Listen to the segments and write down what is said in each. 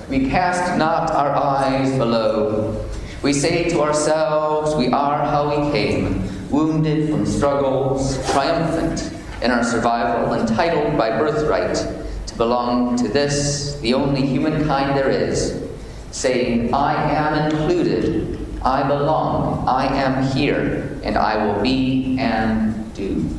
We cast not our eyes below. We say to ourselves, we are how we came, wounded from struggles, triumphant in our survival, entitled by birthright to belong to this, the only humankind there is, saying, I am included, I belong, I am here, and I will be and do.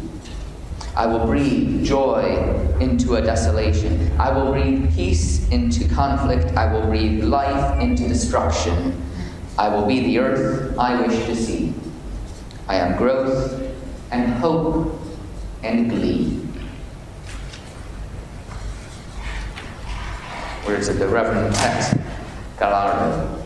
I will breathe joy into a desolation. I will breathe peace into conflict. I will breathe life into destruction. I will be the earth I wish to see. I am growth and hope and glee. Words of the Reverend Gallardo.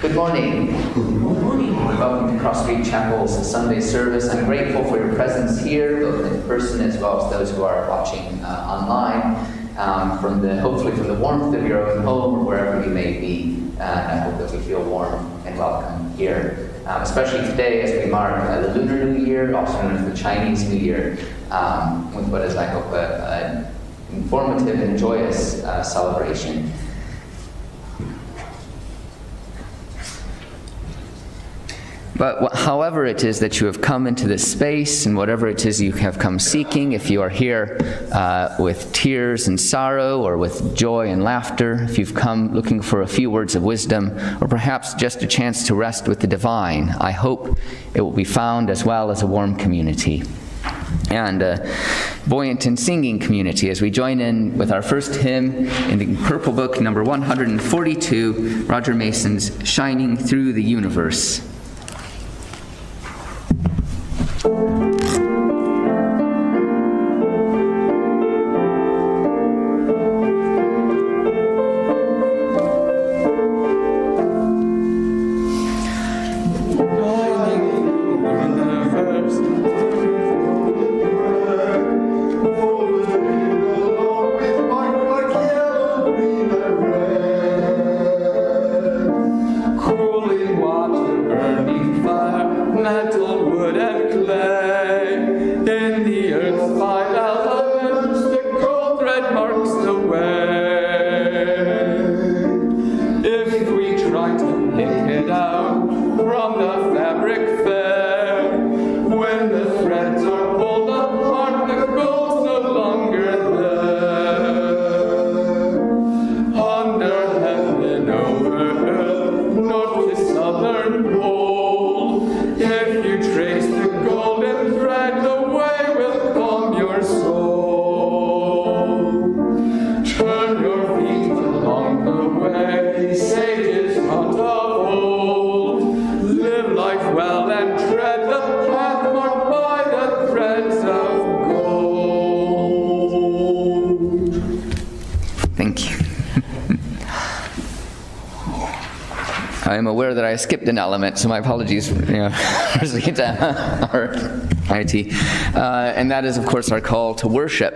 Good morning. Good morning. Welcome to Cross Street Chapel's Sunday service. I'm grateful for your presence here, both in person as well as those who are watching online, hopefully from the warmth of your own home or wherever you may be. I hope that we feel warm and welcome here, especially today as we mark the Lunar New Year, also known as the Chinese New Year, with what is, I hope, an informative and joyous celebration. But however it is that you have come into this space, and whatever it is you have come seeking, if you are here with tears and sorrow, or with joy and laughter, if you've come looking for a few words of wisdom, or perhaps just a chance to rest with the divine, I hope it will be found, as well as a warm community and a buoyant and singing community, as we join in with our first hymn in the Purple Book, number 142, Roger Mason's Shining Through the Universe. threads are pulled apart, the gold's no longer there. Under heaven, over earth, north to southern pole, if you trace the golden thread, the way will calm your soul. Turn your feet along the way, sages not of old. Live life well and tread the path marked by the threads of gold. Thank you. I am aware that I skipped an element, so my apologies for our IT. And that is, of course, our call to worship.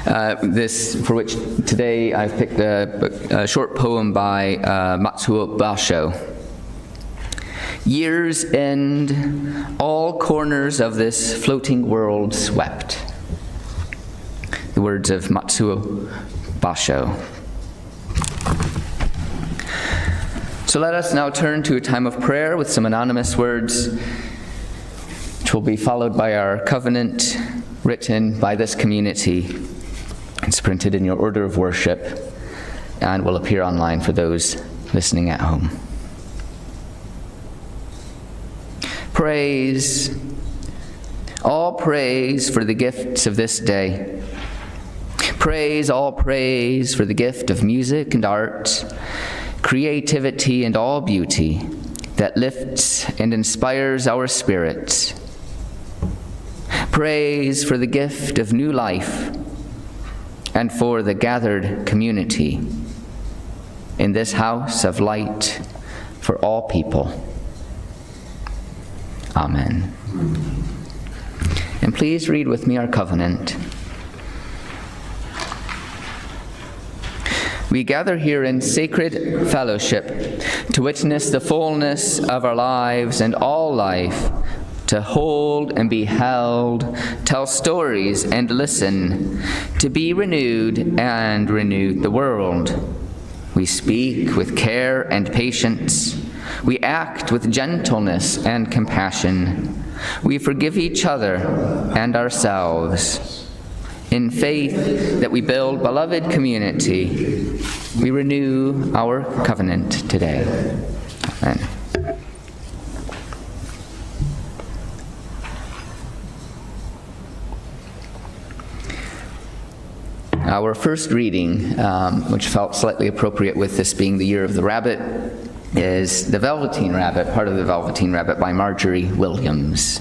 For which today I've picked a short poem by Matsuo Basho. Year's end, all corners of this floating world swept. The words of Matsuo Basho. So let us now turn to a time of prayer with some anonymous words, which will be followed by our covenant written by this community. It's printed in your order of worship and will appear online for those listening at home. Praise, all praise for the gifts of this day. Praise, all praise for the gift of music and art, creativity and all beauty that lifts and inspires our spirits. Praise for the gift of new life and for the gathered community in this house of light for all people. Amen. And please read with me our covenant. We gather here in sacred fellowship to witness the fullness of our lives and all life, to hold and be held, tell stories and listen, to be renewed and renew the world. We speak with care and patience. We act with gentleness and compassion. We forgive each other and ourselves. In faith that we build beloved community, we renew our covenant today. Amen. Our first reading, which felt slightly appropriate with this being the year of the rabbit, is The Velveteen Rabbit, part of The Velveteen Rabbit by Marjorie Williams.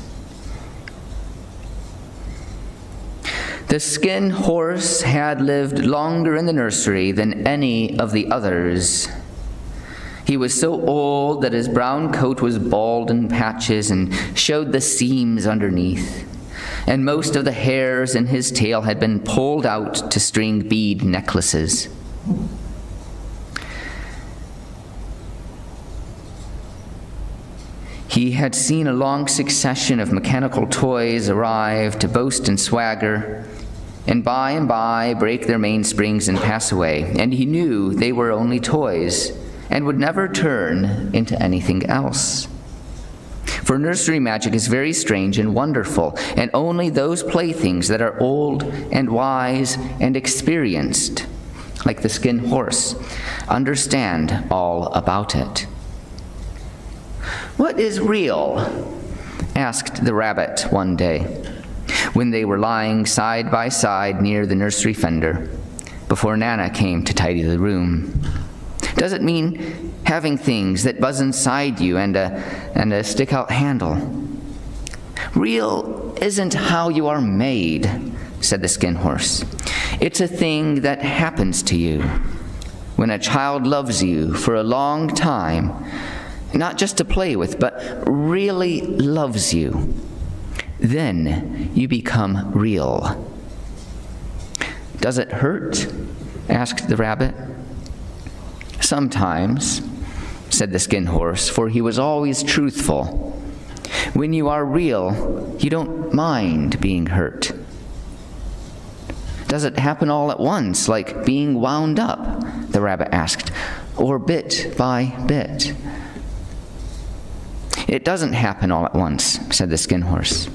The skin horse had lived longer in the nursery than any of the others. He was so old that his brown coat was bald in patches and showed the seams underneath, and most of the hairs in his tail had been pulled out to string bead necklaces. He had seen a long succession of mechanical toys arrive to boast and swagger, and by break their mainsprings and pass away, and he knew they were only toys and would never turn into anything else. For nursery magic is very strange and wonderful, and only those playthings that are old and wise and experienced, like the skin horse, understand all about it. "What is real?" asked the rabbit one day, when they were lying side by side near the nursery fender, before Nana came to tidy the room. "Does it mean having things that buzz inside you and a stick-out handle?" "Real isn't how you are made," said the skin horse. "It's a thing that happens to you when a child loves you for a long time, not just to play with, but really loves you. Then you become real." "Does it hurt?" asked the rabbit. "Sometimes," said the skin horse, for he was always truthful. "When you are real, you don't mind being hurt." "Does it happen all at once, like being wound up?" the rabbit asked, "or bit by bit?" "It doesn't happen all at once," said the skin horse.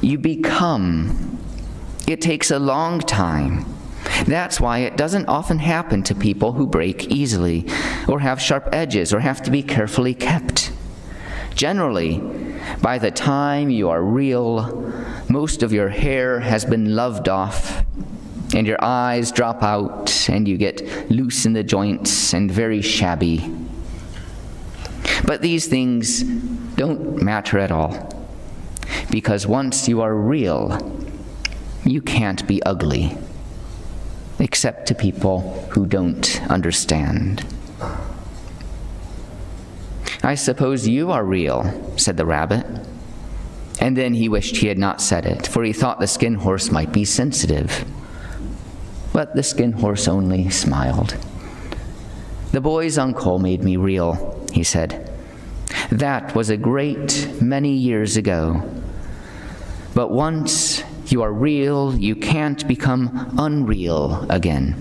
"You become. It takes a long time. That's why it doesn't often happen to people who break easily, or have sharp edges, or have to be carefully kept. Generally, by the time you are real, most of your hair has been loved off, and your eyes drop out, and you get loose in the joints and very shabby. But these things don't matter at all, because once you are real, you can't be ugly, except to people who don't understand." "I suppose you are real," said the rabbit. And then he wished he had not said it, for he thought the skin horse might be sensitive. But the skin horse only smiled. "The boy's uncle made me real," he said. "That was a great many years ago. But once you are real, you can't become unreal again.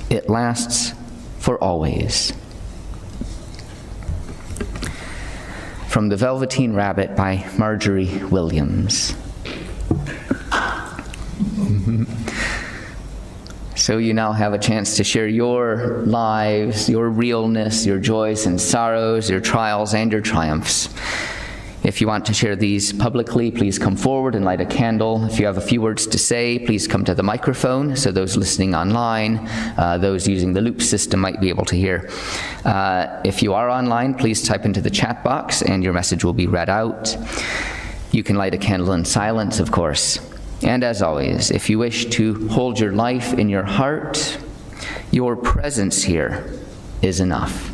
It lasts for always." From The Velveteen Rabbit by Marjorie Williams. So you now have a chance to share your lives, your realness, your joys and sorrows, your trials and your triumphs. If you want to share these publicly, please come forward and light a candle. If you have a few words to say, please come to the microphone so those listening online, those using the loop system might be able to hear. If you are online, please type into the chat box and your message will be read out. You can light a candle in silence, of course. And as always, if you wish to hold your life in your heart, your presence here is enough.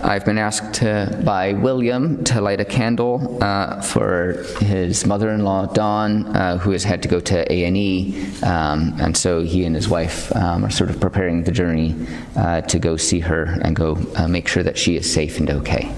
I've been asked by William to light a candle for his mother-in-law, Dawn, who has had to go to A&E, and so he and his wife are sort of preparing the journey to go see her and go make sure that she is safe and okay.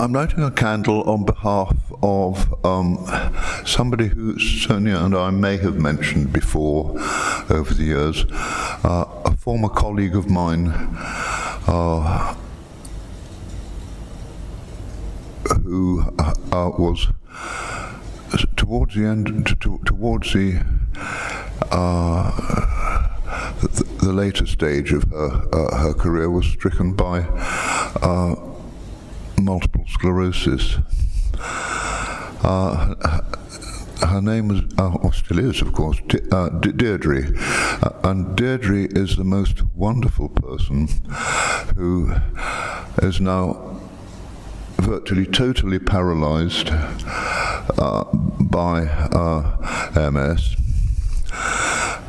I'm lighting a candle on behalf of somebody who Sonia and I may have mentioned before over the years, a former colleague of mine who was towards the end, towards the later stage of her career, was stricken by multiple sclerosis. Her name was, or still is, of course, Deirdre. And Deirdre is the most wonderful person who is now virtually totally paralyzed by MS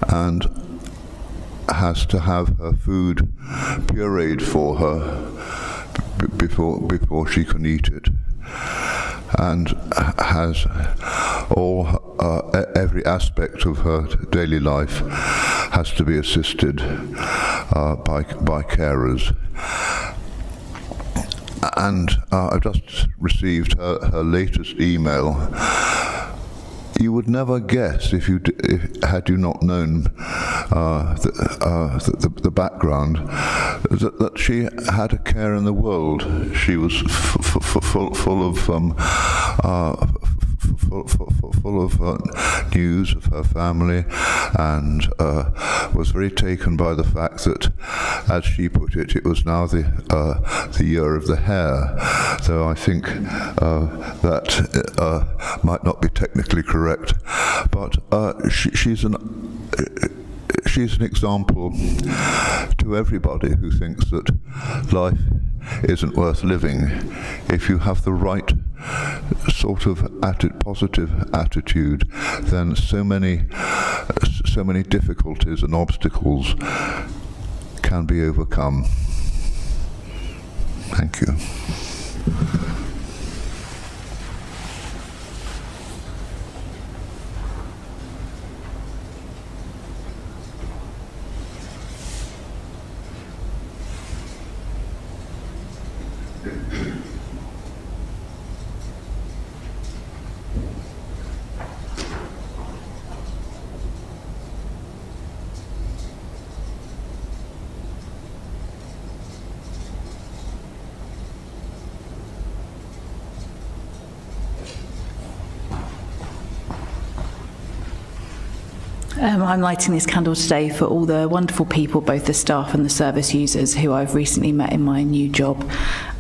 and has to have her food pureed for her before she can eat it, and has every aspect of her daily life has to be assisted by carers. And I've just received her latest email. You would never guess had you not known the background that she had a care in the world. She was full of news of her family, and was very taken by the fact that, as she put it, it was now the year of the hare. So I think that might not be technically correct, but she's an example to everybody who thinks that life isn't worth living. If you have the right sort of positive attitude, then so many difficulties and obstacles can be overcome. Thank you. I'm lighting this candle today for all the wonderful people, both the staff and the service users, who I've recently met in my new job,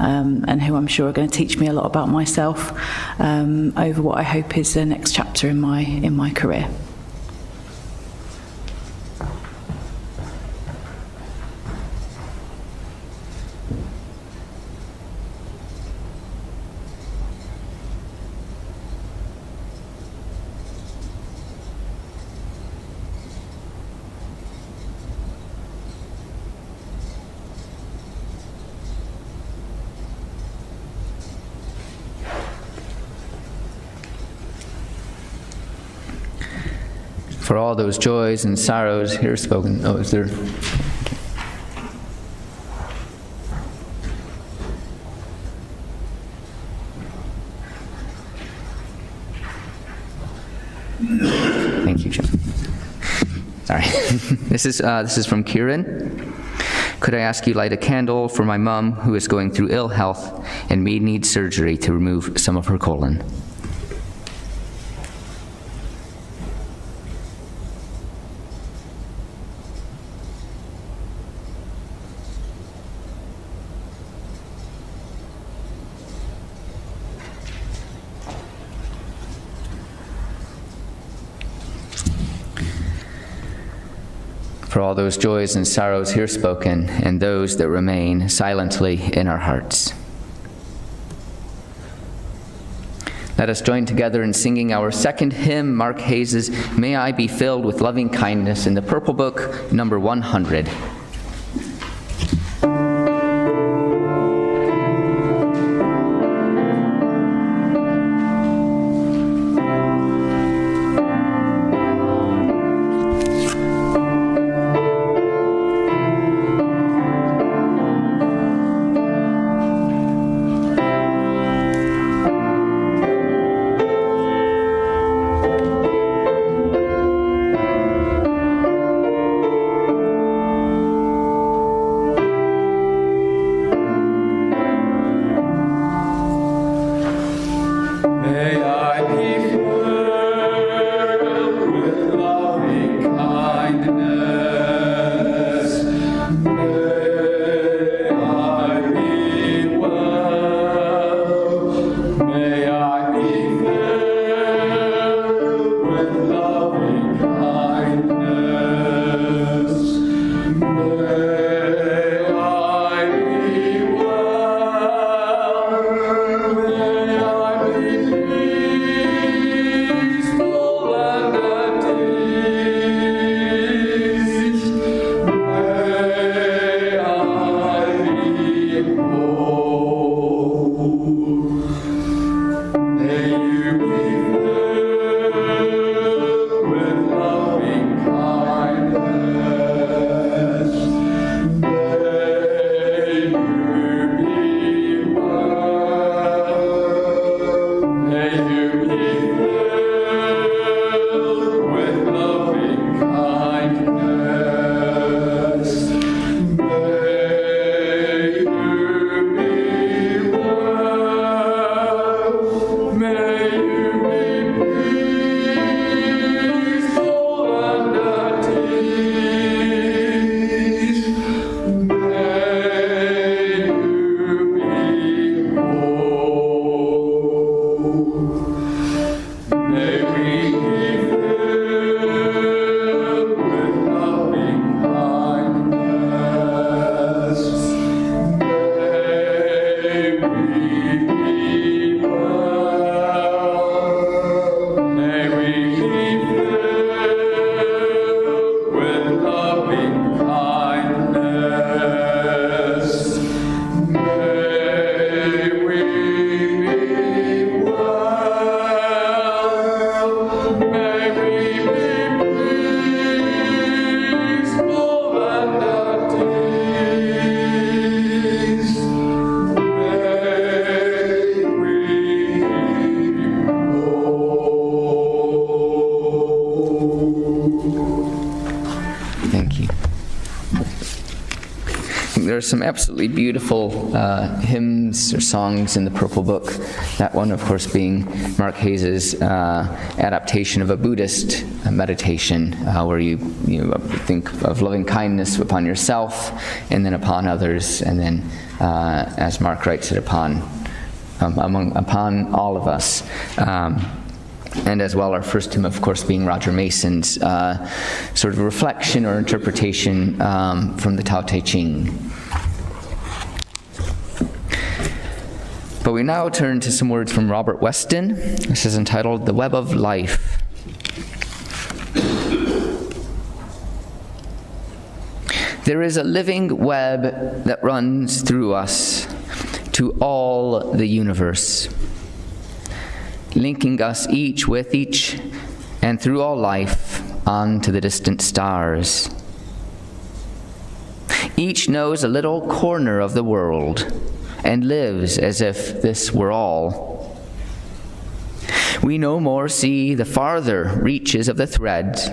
and who I'm sure are going to teach me a lot about myself over what I hope is the next chapter in my career. For all those joys and sorrows here spoken. Oh, is there? Thank you, Jim. Sorry. This is from Kieran. Could I ask you light a candle for my mom, who is going through ill health and may need surgery to remove some of her colon? For all those joys and sorrows here spoken, and those that remain silently in our hearts. Let us join together in singing our second hymn, Mark Hayes's May I Be Filled with Loving Kindness, in the Purple Book, number 100. are some absolutely beautiful hymns or songs in the Purple Book. That one, of course, being Mark Hayes's adaptation of a Buddhist meditation, where you think of loving kindness upon yourself and then upon others, and then, as Mark writes it, upon all of us. And as well, our first hymn, of course, being Roger Mason's sort of reflection or interpretation from the Tao Te Ching. But we now turn to some words from Robert Weston. This is entitled "The Web of Life." There is a living web that runs through us to all the universe, linking us each with each and through all life on to the distant stars. Each knows a little corner of the world and lives as if this were all. We no more see the farther reaches of the threads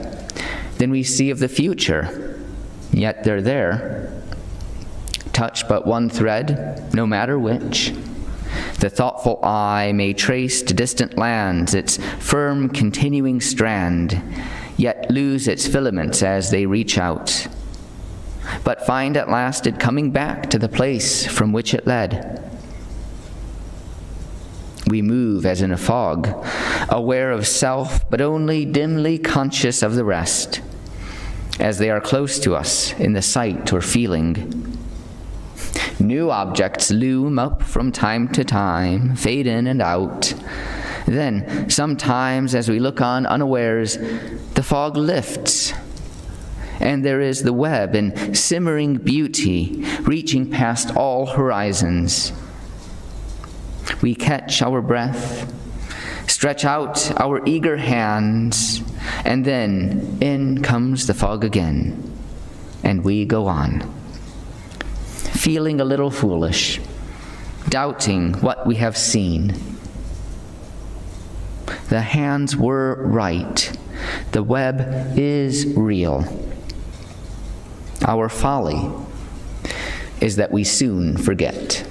than we see of the future, yet they're there. Touch but one thread, no matter which. The thoughtful eye may trace to distant lands its firm continuing strand, yet lose its filaments as they reach out, but find at last it coming back to the place from which it led. We move as in a fog, aware of self, but only dimly conscious of the rest, as they are close to us in the sight or feeling. New objects loom up from time to time, fade in and out. Then, sometimes as we look on unawares, the fog lifts, and there is the web in simmering beauty, reaching past all horizons. We catch our breath, stretch out our eager hands, and then in comes the fog again, and we go on, feeling a little foolish, doubting what we have seen. The hands were right. The web is real. Our folly is that we soon forget.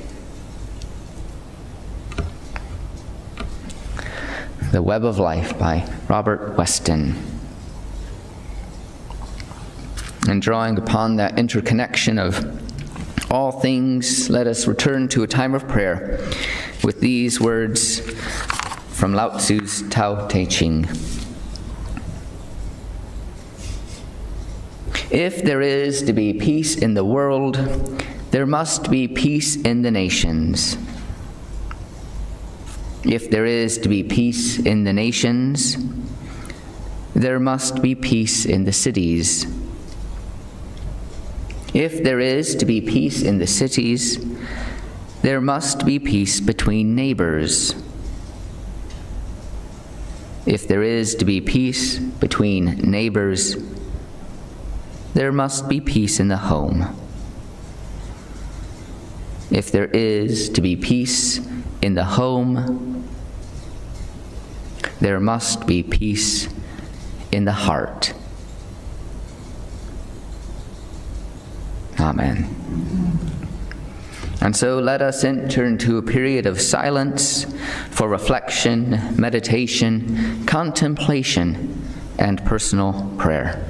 The Web of Life by Robert Weston. And drawing upon that interconnection of all things, let us return to a time of prayer with these words from Lao Tzu's Tao Te Ching. If there is to be peace in the world, there must be peace in the nations. If there is to be peace in the nations, there must be peace in the cities. If there is to be peace in the cities, there must be peace between neighbors. If there is to be peace between neighbors, there must be peace in the home. If there is to be peace in the home, there must be peace in the heart. Amen. And so let us enter into a period of silence for reflection, meditation, contemplation, and personal prayer.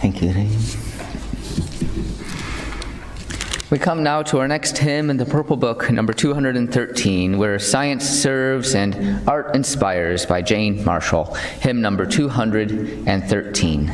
Thank you. We come now to our next hymn in the Purple Book, number 213, where Science Serves and Art Inspires by Jane Marshall, hymn number 213.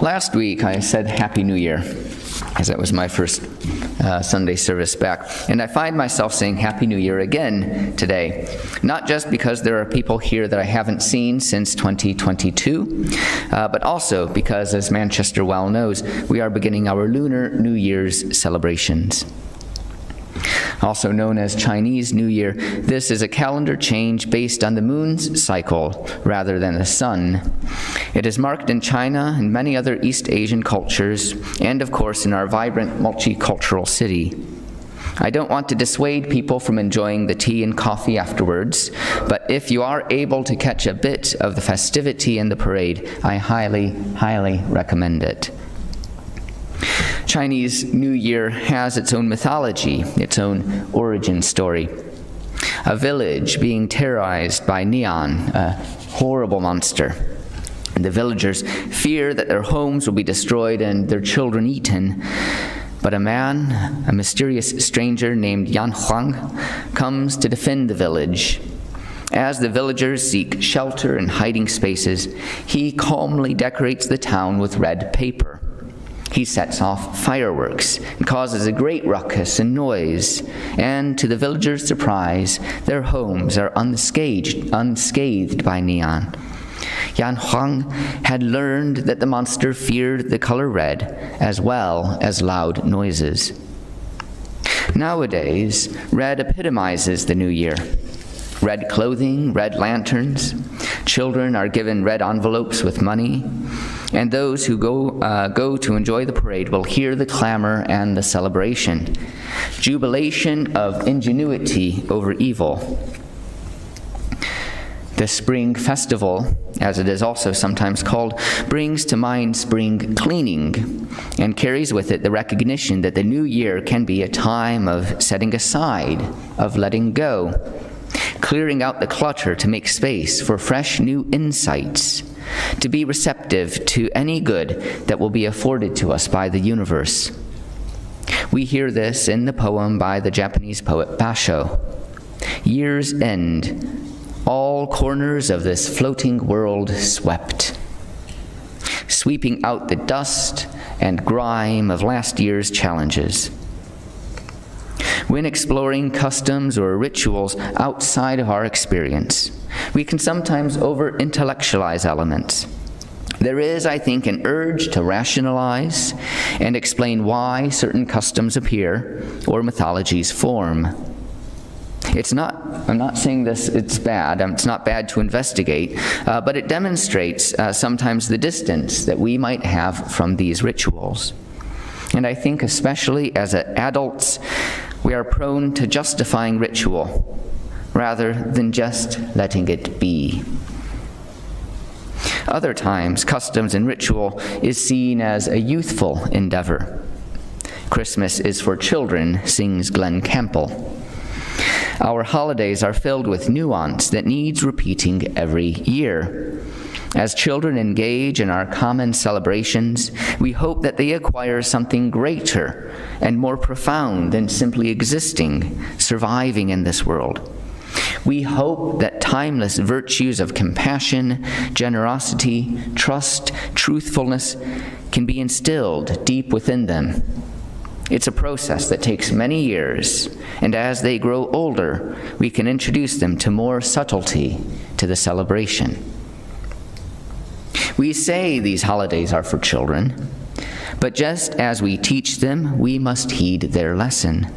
Last week I said Happy New Year, as that was my first Sunday service back. And I find myself saying Happy New Year again today, not just because there are people here that I haven't seen since 2022, but also because, as Manchester well knows, we are beginning our Lunar New Year's celebrations. Also known as Chinese New Year, this is a calendar change based on the moon's cycle rather than the sun. It is marked in China and many other East Asian cultures, and of course in our vibrant multicultural city. I don't want to dissuade people from enjoying the tea and coffee afterwards, but if you are able to catch a bit of the festivity in the parade, I highly, highly recommend it. Chinese New Year has its own mythology, its own origin story. A village being terrorized by Nian, a horrible monster. The villagers fear that their homes will be destroyed and their children eaten. But a man, a mysterious stranger named Yan Huang, comes to defend the village. As the villagers seek shelter and hiding spaces, he calmly decorates the town with red paper. He sets off fireworks and causes a great ruckus and noise, and to the villagers' surprise, their homes are unscathed by Nian. Yan Huang had learned that the monster feared the color red as well as loud noises. Nowadays, red epitomizes the new year. Red clothing, red lanterns. Children are given red envelopes with money. And those who go to enjoy the parade will hear the clamor and the celebration. Jubilation of ingenuity over evil. The Spring Festival, as it is also sometimes called, brings to mind spring cleaning and carries with it the recognition that the new year can be a time of setting aside, of letting go, clearing out the clutter to make space for fresh new insights, to be receptive to any good that will be afforded to us by the universe. We hear this in the poem by the Japanese poet Basho. Year's end, all corners of this floating world swept. sweeping out the dust and grime of last year's challenges. When exploring customs or rituals outside of our experience, we can sometimes over-intellectualize elements. There is, I think, an urge to rationalize and explain why certain customs appear or mythologies form. I'm not saying it's bad, it's not bad to investigate, but it demonstrates sometimes the distance that we might have from these rituals. And I think especially as adults, we are prone to justifying ritual rather than just letting it be. Other times, customs and ritual is seen as a youthful endeavor. Christmas is for children, sings Glenn Campbell. Our holidays are filled with nuance that needs repeating every year. As children engage in our common celebrations, we hope that they acquire something greater and more profound than simply existing, surviving in this world. We hope that timeless virtues of compassion, generosity, trust, truthfulness can be instilled deep within them. It's a process that takes many years, and as they grow older, we can introduce them to more subtlety to the celebration. We say these holidays are for children, but just as we teach them, we must heed their lesson.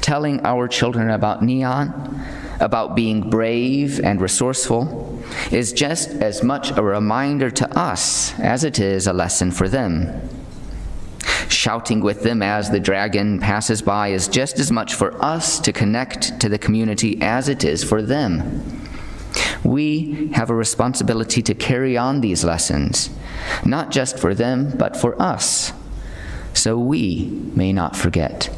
Telling our children about neon, about being brave and resourceful, is just as much a reminder to us as it is a lesson for them. Shouting with them as the dragon passes by is just as much for us to connect to the community as it is for them. We have a responsibility to carry on these lessons, not just for them, but for us, so we may not forget.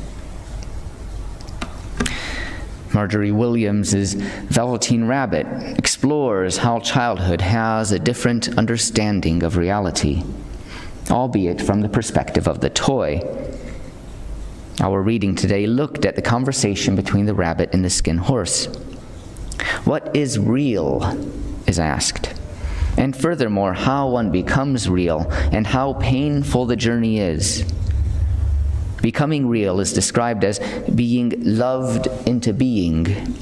Marjorie Williams's Velveteen Rabbit explores how childhood has a different understanding of reality, albeit from the perspective of the toy. Our reading today looked at the conversation between the rabbit and the skin horse. What is real is asked, and furthermore, how one becomes real and how painful the journey is. Becoming real is described as being loved into being.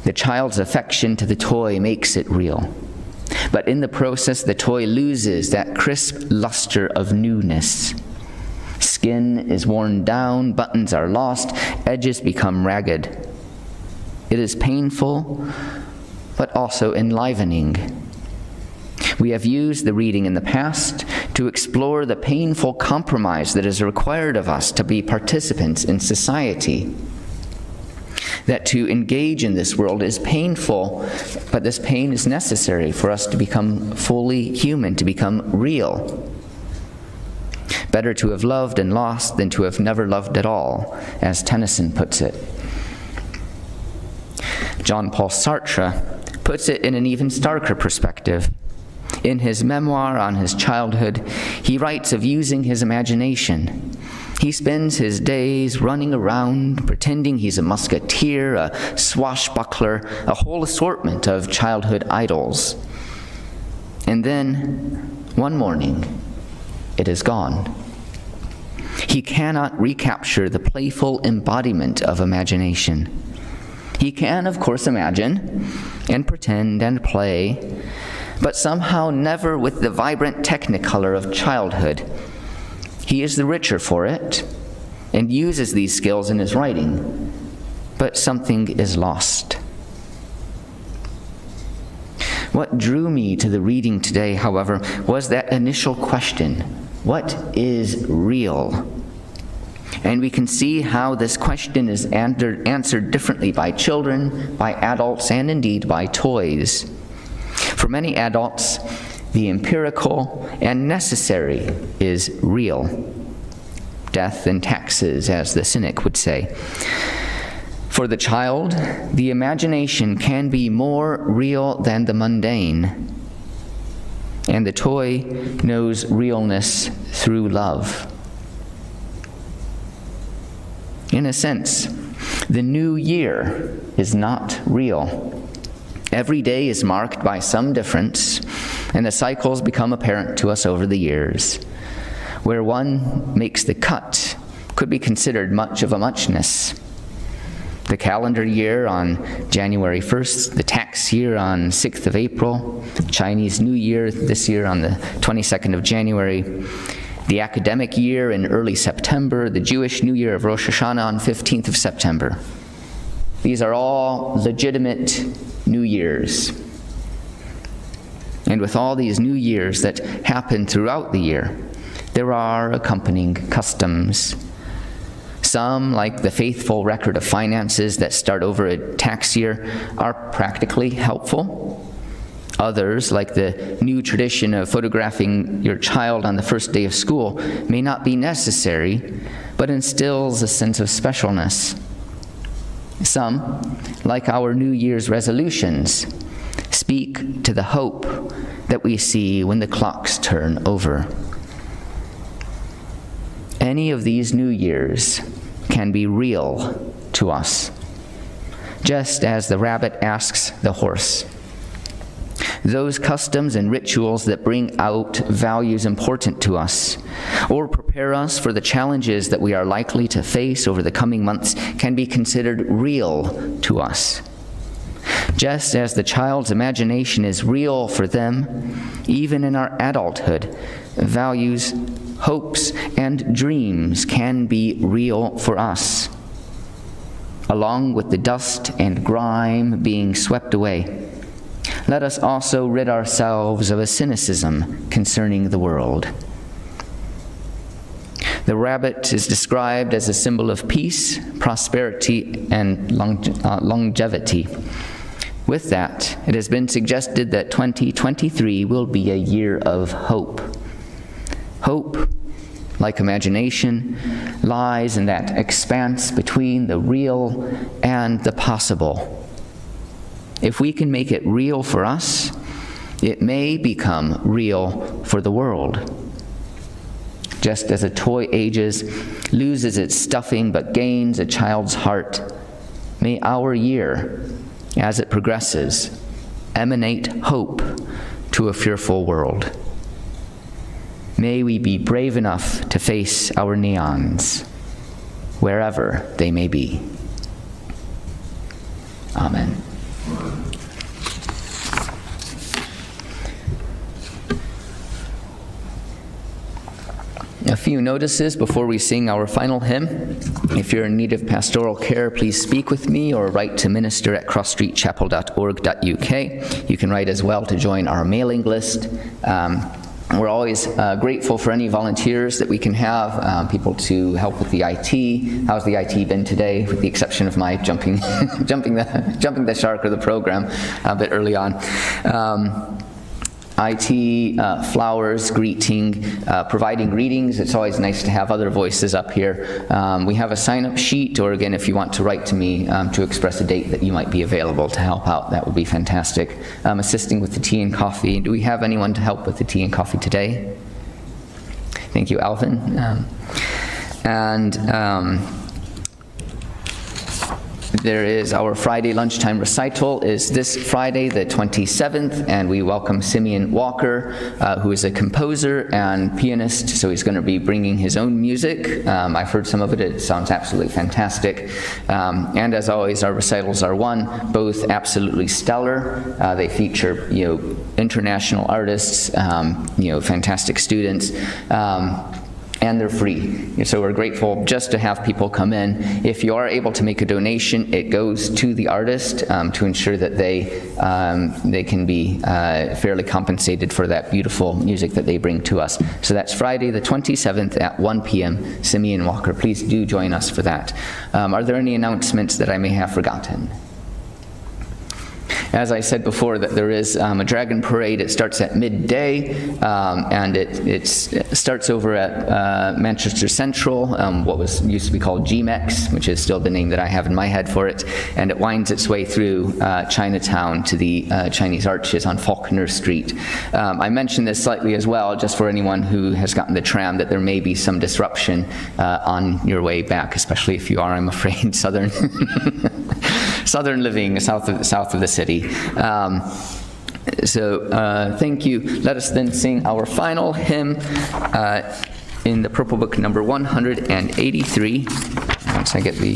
The child's affection to the toy makes it real. But in the process, the toy loses that crisp luster of newness. Skin is worn down, buttons are lost, edges become ragged. It is painful, but also enlivening. We have used the reading in the past to explore the painful compromise that is required of us to be participants in society. That to engage in this world is painful, but this pain is necessary for us to become fully human, to become real. Better to have loved and lost than to have never loved at all, as Tennyson puts it. Jean-Paul Sartre puts it in an even starker perspective. In his memoir on his childhood, he writes of using his imagination. He spends his days running around, pretending he's a musketeer, a swashbuckler, a whole assortment of childhood idols. And then, one morning, it is gone. He cannot recapture the playful embodiment of imagination. He can, of course, imagine and pretend and play, but somehow never with the vibrant technicolor of childhood. He is the richer for it and uses these skills in his writing, but something is lost. What drew me to the reading today, however, was that initial question, what is real? And we can see how this question is answered differently by children, by adults, and indeed by toys. For many adults, the empirical and necessary is real. Death and taxes, as the cynic would say. For the child, the imagination can be more real than the mundane. And the toy knows realness through love. In a sense, the new year is not real. Every day is marked by some difference, and the cycles become apparent to us over the years. Where one makes the cut could be considered much of a muchness. The calendar year on January 1st, the tax year on 6th of April, Chinese New Year this year on the 22nd of January, the academic year in early September, the Jewish New Year of Rosh Hashanah on 15th of September. These are all legitimate New Years. And with all these New Years that happen throughout the year, there are accompanying customs. Some, like the faithful record of finances that start over a tax year, are practically helpful. Others, like the new tradition of photographing your child on the first day of school, may not be necessary, but instills a sense of specialness. Some, like our New Year's resolutions, speak to the hope that we see when the clocks turn over. Any of these New Years can be real to us, just as the rabbit asks the horse. Those customs and rituals that bring out values important to us, or prepare us for the challenges that we are likely to face over the coming months, can be considered real to us. Just as the child's imagination is real for them, even in our adulthood, values, hopes, and dreams can be real for us. Along with the dust and grime being swept away, let us also rid ourselves of a cynicism concerning the world. The rabbit is described as a symbol of peace, prosperity, and longevity. With that, it has been suggested that 2023 will be a year of hope. Hope, like imagination, lies in that expanse between the real and the possible. If we can make it real for us, it may become real for the world. Just as a toy ages, loses its stuffing, but gains a child's heart, may our year, as it progresses, emanate hope to a fearful world. May we be brave enough to face our neons, wherever they may be. Amen. A few notices before we sing our final hymn. If you're in need of pastoral care, please speak with me or write to minister@crossstreetchapel.org.uk. You can write as well to join our mailing list. We're always grateful for any volunteers that we can have, people to help with the IT. How's the IT been today, with the exception of my jumping the shark or the program a bit early on. IT, flowers, greeting, providing greetings. It's always nice to have other voices up here. We have a sign-up sheet, or again, if you want to write to me to express a date that you might be available to help out, that would be fantastic. Assisting with the tea and coffee. Do we have anyone to help with the tea and coffee today? Thank you, Alvin. There is our Friday lunchtime recital is this Friday, the 27th, and we welcome Simeon Walker, who is a composer and pianist, so he's going to be bringing his own music. I've heard some of it. It sounds absolutely fantastic. And as always, our recitals are both absolutely stellar. They feature, international artists, fantastic students. And they're free. So we're grateful just to have people come in. If you are able to make a donation, it goes to the artist to ensure that they can be fairly compensated for that beautiful music that they bring to us. So that's Friday the 27th at 1 p.m. Simeon Walker. Please do join us for that. Are there any announcements that I may have forgotten? As I said before, that there is a dragon parade. It starts at midday, and it starts over at Manchester Central, what used to be called GMEX, which is still the name that I have in my head for it, and it winds its way through Chinatown to the Chinese Arches on Faulkner Street. I mentioned this slightly as well, just for anyone who has gotten the tram, that there may be some disruption on your way back, especially if you are, I'm afraid, southern living, south of the city. Thank you. Let us then sing our final hymn in the Purple Book, number 183. Once I get the...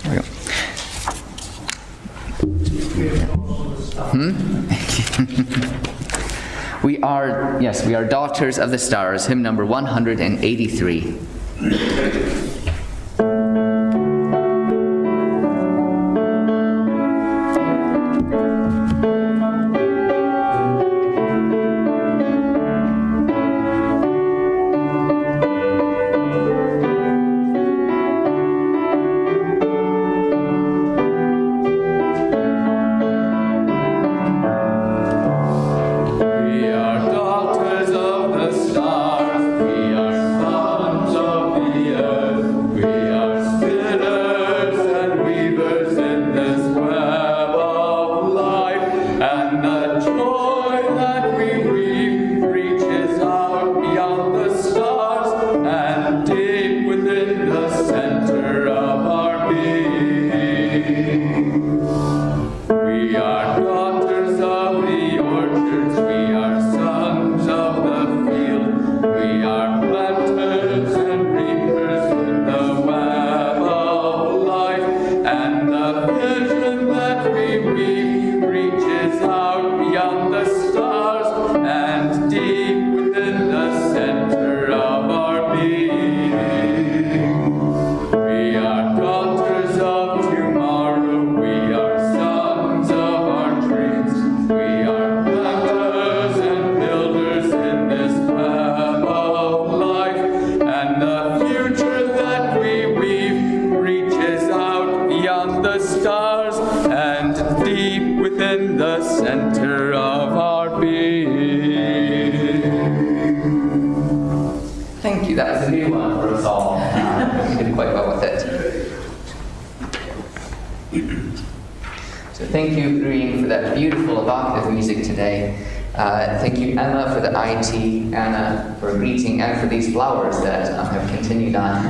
There we go. We are Daughters of the Stars, hymn number 183. We are daughters of the stars, we are sons of the earth, we are spinners and weavers in this web of life, and the joy that we weave reaches out beyond the stars and deep within the center of our being. We are daughters of the orchards, we are sons of the field, we are planters and reapers in the web of life, and the vision that we weave reaches out beyond the stars and deep within the center of our being. We are daughters of tomorrow, we are sons of our dreams, we are planters and builders in this web of life, and the future that we weave reaches out beyond the stars and deep within the center of our being. Thank you. That was a new one for us all. You did quite well with it. So thank you, Green, for that beautiful evocative music today. Thank you, Emma, for the IT, Anna, for greeting, and for these flowers that have continued on.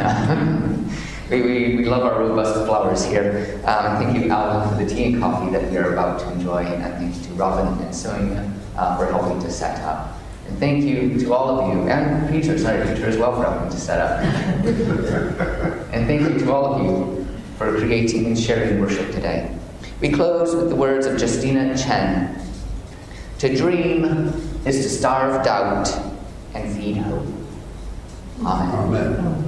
We love our robust flowers here. Thank you, Alan, for the tea and coffee that we are about to enjoy, and thanks to Robin and Sonia for helping to set up. And thank you to all of you, and Peter as well, for helping to set up. And thank you to all of you for creating and sharing worship today. We close with the words of Justina Chen. To dream is to starve doubt and feed hope. Amen.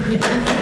you.